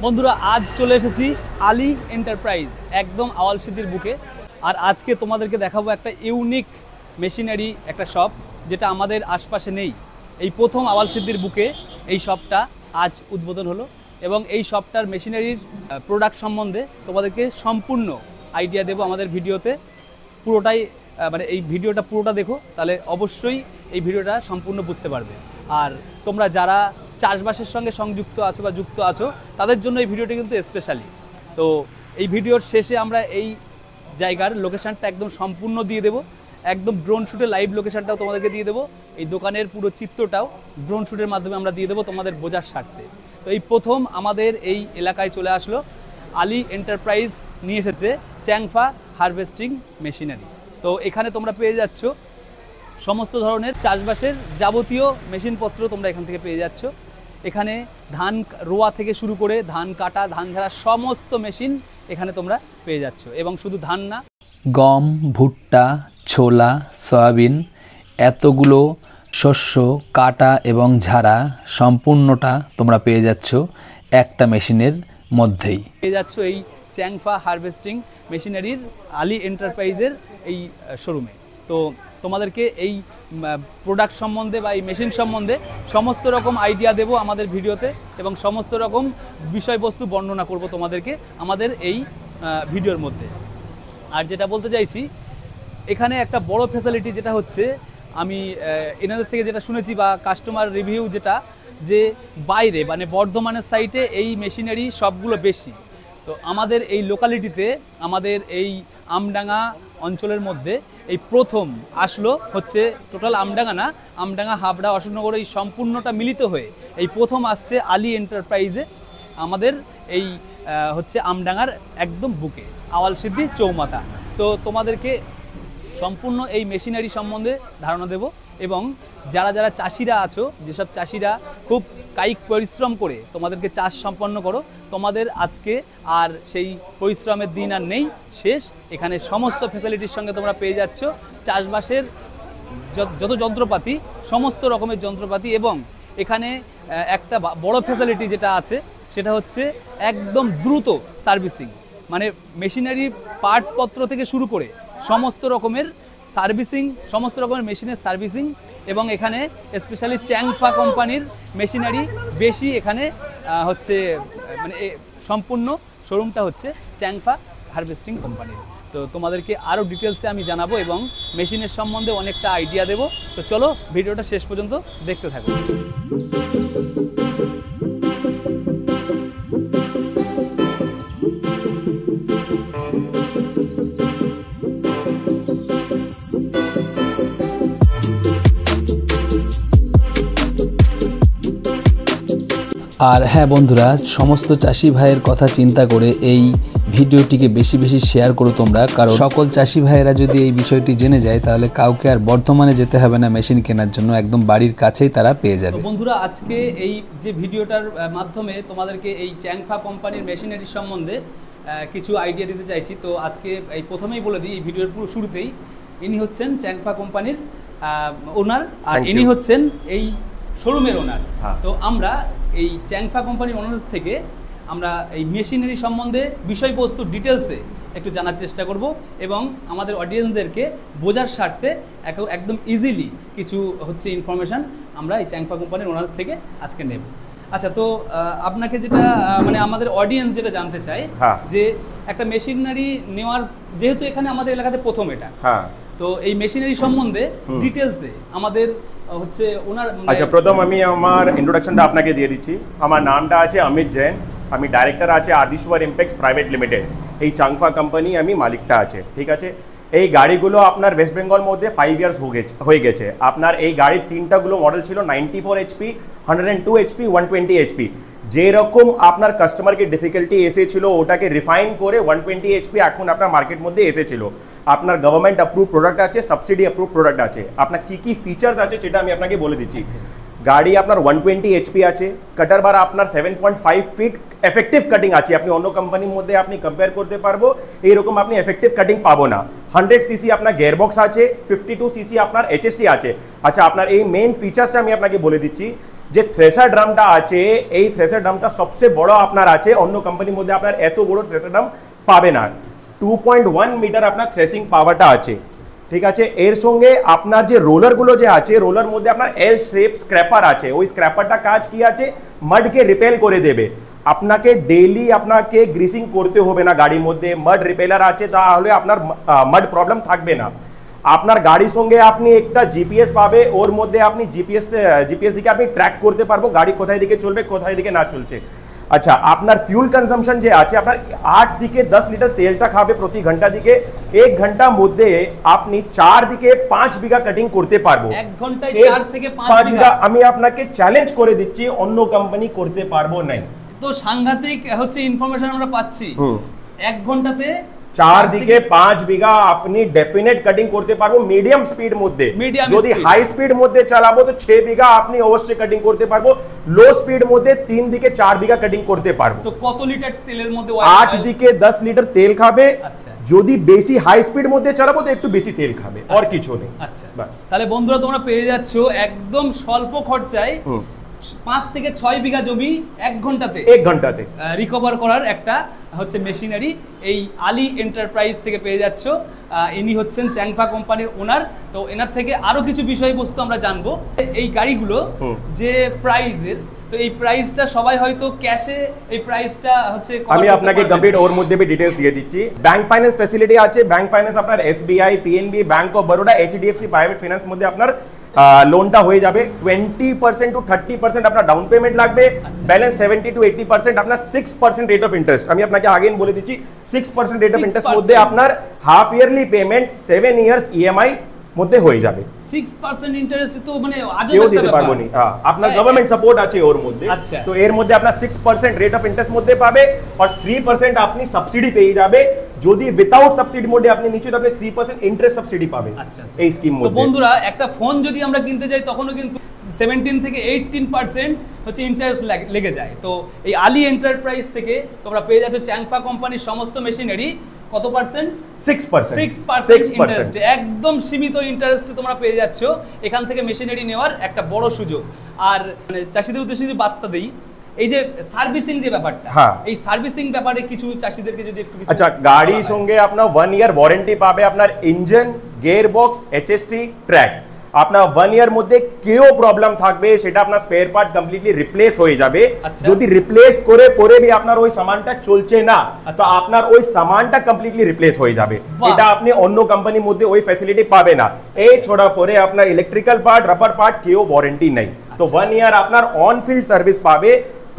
বন্ধুরা আজ চলে এসেছি আলী এন্টারপ্রাইজ একদম আওয়ালসিদ্ধির বুকে। আর আজকে তোমাদেরকে দেখাবো একটা ইউনিক মেশিনারি একটা শপ, যেটা আমাদের আশপাশে নেই। এই প্রথম আওয়ালসিদ্ধির বুকে এই শপটা আজ উদ্বোধন হলো এবং এই শপটার মেশিনারির প্রোডাক্ট সম্বন্ধে তোমাদেরকে সম্পূর্ণ আইডিয়া দেবো আমাদের ভিডিওতে। পুরোটাই মানে এই ভিডিওটা পুরোটা দেখো, তাহলে অবশ্যই এই ভিডিওটা সম্পূর্ণ বুঝতে পারবে। আর তোমরা যারা চাষবাসের সঙ্গে সংযুক্ত আছো বা যুক্ত আছো তাদের জন্য এই ভিডিওটি কিন্তু স্পেশালি। তো এই ভিডিওর শেষে আমরা এই জায়গার লোকেশানটা একদম সম্পূর্ণ দিয়ে দেবো, একদম ড্রোন শ্যুটের লাইভ লোকেশানটাও তোমাদেরকে দিয়ে দেবো। এই দোকানের পুরো চিত্রটাও ড্রোন শ্যুটের মাধ্যমে আমরা দিয়ে দেবো তোমাদের বোঝার স্বার্থে। তো এই প্রথম আমাদের এই এলাকায় চলে আসলো আলী এন্টারপ্রাইজ, নিয়ে এসেছে চ্যাংফা হারভেস্টিং মেশিনারি। তো এখানে তোমরা পেয়ে যাচ্ছ সমস্ত ধরনের চাষবাসের যাবতীয় মেশিনপত্র তোমরা এখান থেকে পেয়ে যাচ্ছ। এখানে ধান রোয়া থেকে শুরু করে ধান কাটা, ধান ঝাড়া সমস্ত মেশিন এখানে তোমরা পেয়ে যাচ্ছ। এবং শুধু ধান না, গম, ভুট্টা, ছোলা, সয়াবিন এতগুলো শস্য কাটা এবং ঝাড়া সম্পূর্ণটা তোমরা পেয়ে যাচ্ছ একটা মেশিনের মধ্যেই। পেয়ে যাচ্ছ এই চ্যাংফা হারভেস্টিং মেশিনারির আলী এন্টারপ্রাইজের এই শোরুমে। তো তোমাদেরকে এই প্রোডাক্ট সম্বন্ধে বা এই মেশিন সম্বন্ধে সমস্ত রকম আইডিয়া দেবো আমাদের ভিডিওতে এবং সমস্ত রকম বিষয়বস্তু বর্ণনা করব তোমাদেরকে আমাদের এই ভিডিওর মধ্যে। আর যেটা বলতে চাইছি, এখানে একটা বড় ফ্যাসিলিটি যেটা হচ্ছে, আমি এনাদের থেকে যেটা শুনেছি বা কাস্টমার রিভিউ যেটা, যে বাইরে মানে বর্ধমানের সাইটে এই মেশিনারি সবগুলো বেশি। তো আমাদের এই লোকালিটিতে, আমাদের এই আমডাঙ্গা অঞ্চলের মধ্যে এই প্রথম আসলো হচ্ছে, টোটাল আমডাঙ্গা না, আমডাঙ্গা, হাবড়া, অশোকনগর এই সম্পূর্ণটা মিলিত হয়ে এই প্রথম আসছে আলী এন্টারপ্রাইজে আমাদের এই হচ্ছে আমডাঙ্গার একদম বুকে আওয়ালসিদ্ধি চৌমাথা। তো তোমাদেরকে সম্পূর্ণ এই মেশিনারি সম্বন্ধে ধারণা দেব এবং যারা যারা চাষিরা আছো, যেসব চাষিরা খুব কায়িক পরিশ্রম করে তোমাদেরকে চাষ সম্পন্ন করো, তোমাদের আজকে আর সেই পরিশ্রমের দিন আর নেই, শেষ। এখানে সমস্ত ফ্যাসিলিটির সঙ্গে তোমরা পেয়ে যাচ্ছ চাষবাসের যত যন্ত্রপাতি, সমস্ত রকমের যন্ত্রপাতি। এবং এখানে একটা বড় ফ্যাসিলিটি যেটা আছে সেটা হচ্ছে একদম দ্রুত সার্ভিসিং, মানে মেশিনারি পার্টসপত্র থেকে শুরু করে সমস্ত রকমের সার্ভিসিং, সমস্ত রকমের মেশিনের সার্ভিসিং। এবং এখানে স্পেশালি চ্যাংফা কোম্পানির মেশিনারি বেশি এখানে হচ্ছে, মানে সম্পূর্ণ শোরুমটা হচ্ছে চ্যাংফা হারভেস্টিং কোম্পানির। তো তোমাদেরকে আরও ডিটেলসে আমি জানাবো এবং মেশিনের সম্বন্ধে অনেকটা আইডিয়া দেবো। তো চলো ভিডিওটা শেষ পর্যন্ত দেখতে থাকো। আর হ্যাঁ বন্ধুরা, সমস্ত চাষি ভাইয়ের কথা চিন্তা করে এই ভিডিওটিকে বেশি বেশি শেয়ার করো তোমরা, কারণ সকল চাষি ভাইয়েরা যদি এই বিষয়টি জেনে যায় তাহলে কাউকে আর বর্তমানে যেতে হবে না মেশিন কেনার জন্য, একদম বাড়ির কাছেই তারা পেয়ে যাবে। বন্ধুরা আজকে এই যে ভিডিওটার মাধ্যমে তোমাদেরকে এই চ্যাংফা কোম্পানির মেশিনারি সম্বন্ধে কিছু আইডিয়া দিতে চাইছি। তো আজকে এই প্রথমেই বলে দিই, এই ভিডিওর পুরো শুরুতেই, ইনি হচ্ছেন চ্যাংফা কোম্পানির ওনার, আর ইনি হচ্ছেন এই শোরুমের ওনার। তো আমরা এই চ্যাংফা কোম্পানির ওনার থেকে আমরা এই মেশিনারি সম্বন্ধে বিষয়বস্তু ডিটেলসে একটু জানার চেষ্টা করব এবং আমাদের অডিয়েন্সদেরকে বোঝার স্বার্থে একদম ইজিলি কিছু হচ্ছে ইনফরমেশান আমরা এই চ্যাংফা কোম্পানির ওনার থেকে আজকে নেব। আচ্ছা, তো আপনাকে যেটা মানে আমাদের অডিয়েন্স যেটা জানতে চায়, যে একটা মেশিনারি নেওয়ার, যেহেতু এখানে আমাদের এলাকাতে প্রথম এটা, তো এই মেশিনারি সম্বন্ধে ডিটেলসে আমাদের হচ্ছে ওনার। আচ্ছা, প্রথম আমি আমার ইন্ট্রোডাকশনটা আপনাকে দিয়ে দিচ্ছি। আমার নামটা আছে অমিত জৈন, আমি ডাইরেক্টর আছে আদিশ্বর ইম্পেক্স প্রাইভেট লিমিটেড। এই চ্যাংফা কোম্পানি আমি মালিকটা আছে, ঠিক আছে। এই গাড়িগুলো আপনার ওয়েস্ট বেঙ্গল মধ্যে 5 ইয়ার্স হয়ে গেছে। আপনার এই গাড়ির তিনটাগুলো মডেল ছিল 94 HP, 102 HP, 120 HP। যেরকম আপনার কাস্টমারকে ডিফিকাল্টি এসেছিল ওটাকে রিফাইন করে 120 HP এখন আপনার মার্কেট মধ্যে এসেছিল। আপনার গভর্নমেন্ট অ্যাপ্রুভ প্রোডাক্ট আছে, সাবসিডি অ্যাপ্রুভ প্রোডাক্ট আছে। আপনার কি ফিচার্স আছে সেটা আমি আপনাকে বলে দিচ্ছি। গাড়ি আপনার 120 HP আছে, কাটার বার আপনার 7.5 ফিট এফেক্টিভ কাটিং আছে। আপনি অন্য কোম্পানির মধ্যে আপনি কম্পেয়ার করতে পারবো, এইরকম আপনি এফেক্টিভ কাটিং পাবো না। 100 cc আপনার গিয়ারবক্স আছে, 52 cc আপনার HST আছে। আচ্ছা, আপনার এই মেন ফিচার্সটা আমি আপনাকে বলে দিচ্ছি। যে থ্রেসার ড্রামটা আছে এই থ্রেসার ড্রামটা সবচেয়ে বড় আপনার আছে, অন্য কোম্পানির মধ্যে আপনার এত বড় থ্রেসার ড্রাম পাবে না। 2.1 মিটার আপনার থ্রেসিং পাওয়ারটা আছে, ঠিক আছে। এর সঙ্গে আপনার যে রোলারগুলো যে আছে, রোলার মধ্যে আপনার এল শেপ স্ক্র্যাপার আছে, ওই স্ক্র্যাপারটা কাজ কি আছে, মাডকে রিপেল করে দেবে। আপনাকে ডেইলি আপনাকে গ্রিসিং করতে হবে না গাড়ির মধ্যে, মাড রিপেলার আছে, তাহলে আপনার মাড প্রবলেম থাকবে না। আপনার গাড়ির সঙ্গে আপনি একটা জিপিএস পাবে, ওর মধ্যে আপনি জিপিএস দিকে আপনি ট্র্যাক করতে পারবো গাড়ি কোথায় দিকে চলবে কোথায় দিকে না চলছে। আচ্ছা, আপনার ফিউল কনজাম্পশন যে আছে, আপনার 8 থেকে 10 লিটার তেলটা খাবে প্রতি ঘন্টা দিকে। 1 ঘন্টার মধ্যে আপনি 4 থেকে 5 বিঘা কাটিং করতে পারবো। 1 ঘন্টায় 4 থেকে 5 বিঘা আমি আপনাকে চ্যালেঞ্জ করে দিচ্ছি, অন্য কোম্পানি করতে পারবো না। তো সাংঘাতিক হচ্ছে ইনফরমেশন আমরা পাচ্ছি। 1 ঘন্টাতে 4 থেকে 5 বিঘা আপনি ডেফিনেট কাটিং করতে পারবো মিডিয়াম স্পিড মধ্যে। যদি হাই স্পিড মধ্যে চালাবো তো 6 বিঘা আপনি অবশ্যই কাটিং করতে পারবো, লো স্পিড মধ্যে 3 থেকে 4 বিঘা কাটিং করতে পারবো। তো কত লিটার তেলের মধ্যে? 8 থেকে 10 লিটার তেল খাবে। আচ্ছা, যদি বেশি হাই স্পিড মধ্যে চালাবো তো একটু বেশি তেল খাবে, আর কিছু নেই। আচ্ছা, বাস। তাহলে বন্ধুরা তোমরা পেয়ে যাচ্ছ একদম স্বল্প খরচায় 5 থেকে 6 বিঘা জমি 1 ঘন্টাতে রিকভার করার একটা হচ্ছে মেশিনারি এই আলী এন্টারপ্রাইজ থেকে পেয়ে যাচ্ছ। ইনি হচ্ছেন চ্যাংফা কোম্পানির ওনার। তো এনার থেকে আরো কিছু বিষয়বস্তু আমরা জানবো। এই গাড়িগুলো যে প্রাইসের, তো এই প্রাইসটা সবাই হয়তো ক্যাশে এই প্রাইসটা হচ্ছে, আমি আপনাকে কমপ্লিট ওর মধ্যে भी ডিটেইলস দিয়ে দিচ্ছি। ব্যাংক ফাইন্যান্স ফ্যাসিলিটি আছে। ব্যাংক ফাইন্যান্স আপনার SBI, PNB, bank of Baroda, HDFC private finance মধ্যে আপনার লোনটা হয়ে যাবে। 20% to 30% আপনার ডাউন পেমেন্ট লাগবে, ব্যালেন্স 70 to 80% আপনার 6% রেট অফ ইন্টারেস্ট। আমি আপনাকে আগেই বলে দিচ্ছি 6% রেট অফ ইন্টারেস্ট মধ্যে আপনার half yearly payment 7 years EMI মধ্যে হয়ে যাবে। 6% ইন্টারেস্ট তো মানে কেউ দিতে পারবো না। আপনার গভর্নমেন্ট সাপোর্ট আছে ওর মধ্যে। তো এর মধ্যে আপনার 6% রেট অফ ইন্টারেস্ট মধ্যে পাবে, আর 3% আপনি সাবসিডি পেয়ে যাবে। যদি উইদাউট সাবসিডি মোডে আপনি নিচে, তো আপনি 3% ইন্টারেস্ট সাবসিডি পাবেন এই স্কিম মধ্যে। তো বন্ধুরা, একটা ফোন যদি আমরা কিনতে যাই তখনও কিন্তু 17 থেকে 18% হচ্ছে ইন্টারেস্ট লেগে যায়। তো এই আলী এন্টারপ্রাইজ থেকে তোমরা পেয়ে যাচ্ছ চ্যাংফা কোম্পানির সমস্ত মেশিনারি কত পার্সেন্ট? 6% ইন্টারেস্ট, একদম সীমিত ইন্টারেস্টে তোমরা পেয়ে যাচ্ছ। এখান থেকে মেশিনারি নেওয়ার একটা বড় সুযোগ। আর মানে চাষিদের উদ্দেশ্যে যদি বার্তা দেই, এই যে সার্ভিসিং যে ব্যাপারটা, এই সার্ভিসিং ব্যাপারে কিছু চাষিদেরকে যদি একটু কিছু। আচ্ছা, গাড়ির সঙ্গে আপনার 1 ইয়ার ওয়ারেন্টি পাবে। আপনার engine, gear box, HST, track, আপনার 1 ইয়ার মধ্যে কেউ প্রবলেম থাকবে সেটা আপনার স্পেয়ার পার্ট কমপ্লিটলি রিপ্লেস হয়ে যাবে। যদি রিপ্লেস করে পরে भी আপনার ওই সামানটা চলছে না, তো আপনার ওই সামানটা কমপ্লিটলি রিপ্লেস হয়ে যাবে। এটা আপনি অন্য কোম্পানির মধ্যে ওই ফ্যাসিলিটি পাবে না। এই ছোড়া পরে আপনার ইলেকট্রিক্যাল পার্ট, রাবার পার্ট কেউ ওয়ারেন্টি নাই। তো 1 ইয়ার আপনার অন ফিল্ড সার্ভিস পাবে।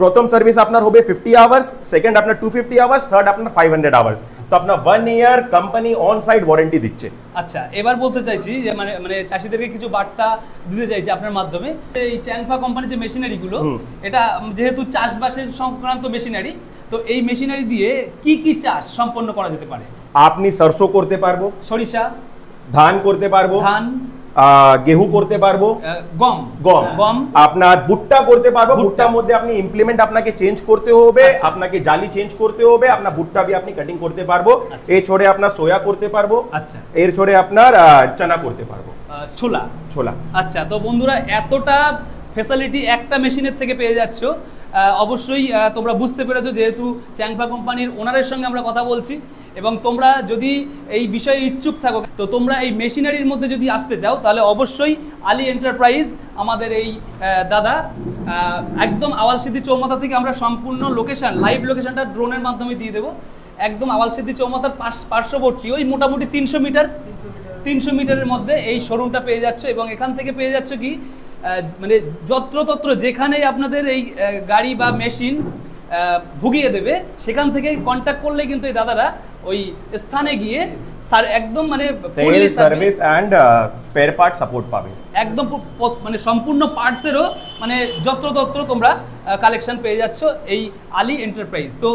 প্রথম সার্ভিস আপনার হবে 50 আওয়ার্স, সেকেন্ড আপনার 250 আওয়ার্স, থার্ড আপনার 500 আওয়ার্স। তো আপনার 1 ইয়ার কোম্পানি অন সাইট ওয়ারেন্টি দিচ্ছে। আচ্ছা, এবার বলতে চাইছি যে মানে চাষিদেরকে কিছু বার্তা দিতে চাইছি আপনার মাধ্যমে। এই চ্যাংফা কোম্পানির যে মেশিনারি গুলো, এটা যেহেতু চাষবাসের সংক্রান্ত মেশিনারি, তো এই মেশিনারি দিয়ে কি কি চাষ সম্পন্ন করা যেতে পারে? আপনি সরষে করতে পারবো, সরিষা, ধান করতে পারবো, ধান, গেহু করতে পারবো, গম, আপনার ভুট্টা করতে পারবো। ভুট্টার মধ্যে আপনি ইমপ্লিমেন্ট আপনাকে চেঞ্জ করতে হবে, আপনাকে জালি চেঞ্জ করতে হবে। আপনার ভুট্টা भी আপনি কাটিং করতে পারবো। এই ছোড়ে আপনার সোয়া করতে পারবো। আচ্ছা, এর ছোড়ে আপনার চানা করতে পারবো, ছোলা। আচ্ছা, তো বন্ধুরা, এতটা ফ্যাসিলিটি একটা মেশিনের থেকে পেয়ে যাচ্ছ। অবশ্যই তোমরা বুঝতে পেরেছো, যেহেতু চ্যাংফা কোম্পানির ওনারের সঙ্গে আমরা কথা বলছি। এবং তোমরা যদি এই বিষয়ে ইচ্ছুক থাকো, তো তোমরা এই মেশিনারির মধ্যে যদি আসতে চাও, তাহলে অবশ্যই আলী এন্টারপ্রাইজ আমাদের এই দাদা একদম আওয়ালসিদ্ধি চৌমাথা থেকে আমরা সম্পূর্ণ লোকেশন, লাইভ লোকেশনটা ড্রোনের মাধ্যমে দিয়ে দেবো। একদম আওয়ালসিদ্ধি চৌমাথার পার্শ্ববর্তী ওই মোটামুটি 300 মিটারের মধ্যে এই শোরুমটা পেয়ে যাচ্ছ। এবং এখান থেকে পেয়ে যাচ্ছ কি, মানে যত্রতত্র যেখানেই আপনাদের এই গাড়ি বা মেশিন ভুগিয়ে দেবে, সেখান থেকে কন্ট্যাক্ট করলে কিন্তু এই দাদারা ওই স্থানে গিয়ে একদম মানে sale service and spare part support পাবে। একদম মানে সম্পূর্ণ পার্টসেরও মানে যত্রতত্র তোমরা কালেকশন পেয়ে যাচ্ছ এই আলী এন্টারপ্রাইজ। তো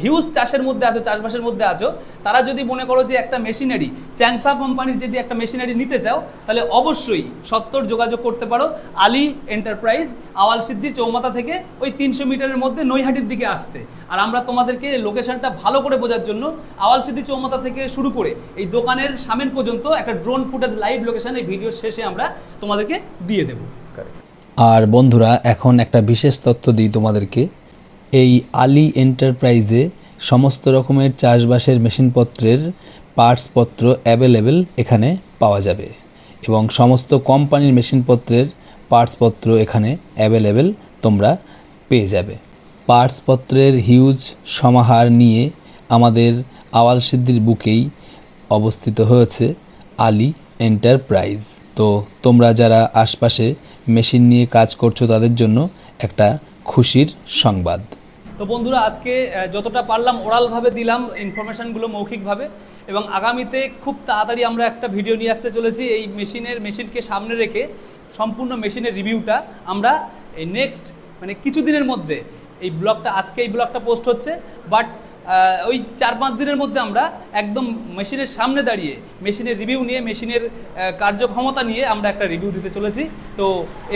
হিউজ চাষের মধ্যে আছো, চাষবাসের মধ্যে আছো, তারা যদি মনে করো যে একটা মেশিনারি চ্যাংফা কোম্পানির যদি একটা মেশিনারি নিতে চাও, তাহলে অবশ্যই সত্তর যোগাযোগ করতে পারো আলী এন্টারপ্রাইজ, আওয়ালসিদ্ধি চৌমাথা থেকে ওই 300 মিটারের মধ্যে নৈহাটির দিকে আসতে। আর আমরা তোমাদেরকে লোকেশনটা ভালো করে বোঝার জন্য আওয়ালসিদ্ধি চৌমাথা থেকে শুরু করে এই দোকানের সামনে পর্যন্ত একটা ড্রোন ফুটেজ লাইভ লোকেশন এই ভিডিওর শেষে আমরা তোমাদেরকে দিয়ে দেবো। আর বন্ধুরা এখন একটা বিশেষ তথ্য দিই তোমাদেরকে। এই আলী এন্টারপ্রাইজে সমস্ত রকমের চাষবাসের মেশিনপত্রের পার্টসপত্র অ্যাভেলেবেল এখানে পাওয়া যাবে এবং সমস্ত কোম্পানির মেশিনপত্রের পার্টসপত্র এখানে অ্যাভেলেবেল তোমরা পেয়ে যাবে। পার্টসপত্রের হিউজ সমাহার নিয়ে আমাদের আওয়ালসিদ্ধির বুকেই অবস্থিত হয়েছে আলী এন্টারপ্রাইজ। তো তোমরা যারা আশপাশে মেশিন নিয়ে কাজ করছো তাদের জন্য একটা খুশির সংবাদ। তো বন্ধুরা, আজকে যতটা পারলাম ওরালভাবে দিলাম ইনফরমেশানগুলো মৌখিকভাবে, এবং আগামীতে খুব তাড়াতাড়ি আমরা একটা ভিডিও নিয়ে আসতে চলেছি এই মেশিনকে সামনে রেখে। সম্পূর্ণ মেশিনের রিভিউটা আমরা এই নেক্সট মানে কিছুদিনের মধ্যে, এই ব্লগটা আজকে এই ব্লগটা পোস্ট হচ্ছে, বাট ওই 4-5 দিনের মধ্যে আমরা একদম মেশিনের সামনে দাঁড়িয়ে মেশিনের রিভিউ নিয়ে, মেশিনের কার্যক্ষমতা নিয়ে আমরা একটা রিভিউ দিতে চলেছি। তো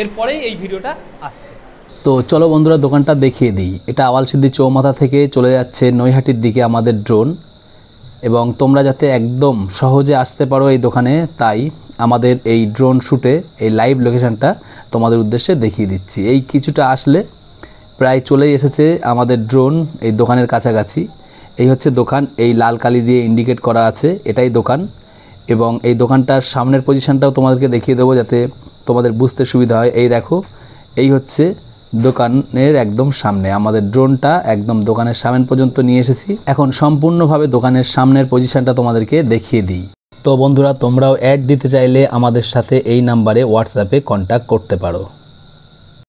এরপরেই এই ভিডিওটা আসছে। তো চলো বন্ধুরা, দোকানটা দেখিয়ে দিই। এটা আওয়ালসিদ্ধি চৌমাথা থেকে চলে যাচ্ছে নৈহাটির দিকে আমাদের ড্রোন, এবং তোমরা যাতে একদম সহজে আসতে পারো এই দোকানে, তাই আমাদের এই ড্রোন শ্যুটে এই লাইভ লোকেশানটা তোমাদের উদ্দেশ্যে দেখিয়ে দিচ্ছি। এই কিছুটা আসলে প্রায় চলেই এসেছে আমাদের ড্রোন এই দোকানের কাছাকাছি। এই হচ্ছে দোকান, এই লাল কালি দিয়ে ইন্ডিকেট করা আছে, এটাই দোকান। এবং এই দোকানটার সামনের পজিশানটাও তোমাদেরকে দেখিয়ে দেবো যাতে তোমাদের বুঝতে সুবিধা হয়। এই দেখো, এই হচ্ছে দোকানের একদম সামনে। আমাদের ড্রোনটা একদম দোকানের সামনে পর্যন্ত নিয়ে এসেছি। এখন সম্পূর্ণভাবে দোকানের সামনের পজিশানটা তোমাদেরকে দেখিয়ে দিই। তো বন্ধুরা, তোমরাও অ্যাড দিতে চাইলে আমাদের সাথে এই নাম্বারে হোয়াটসঅ্যাপে কন্ট্যাক্ট করতে পারো।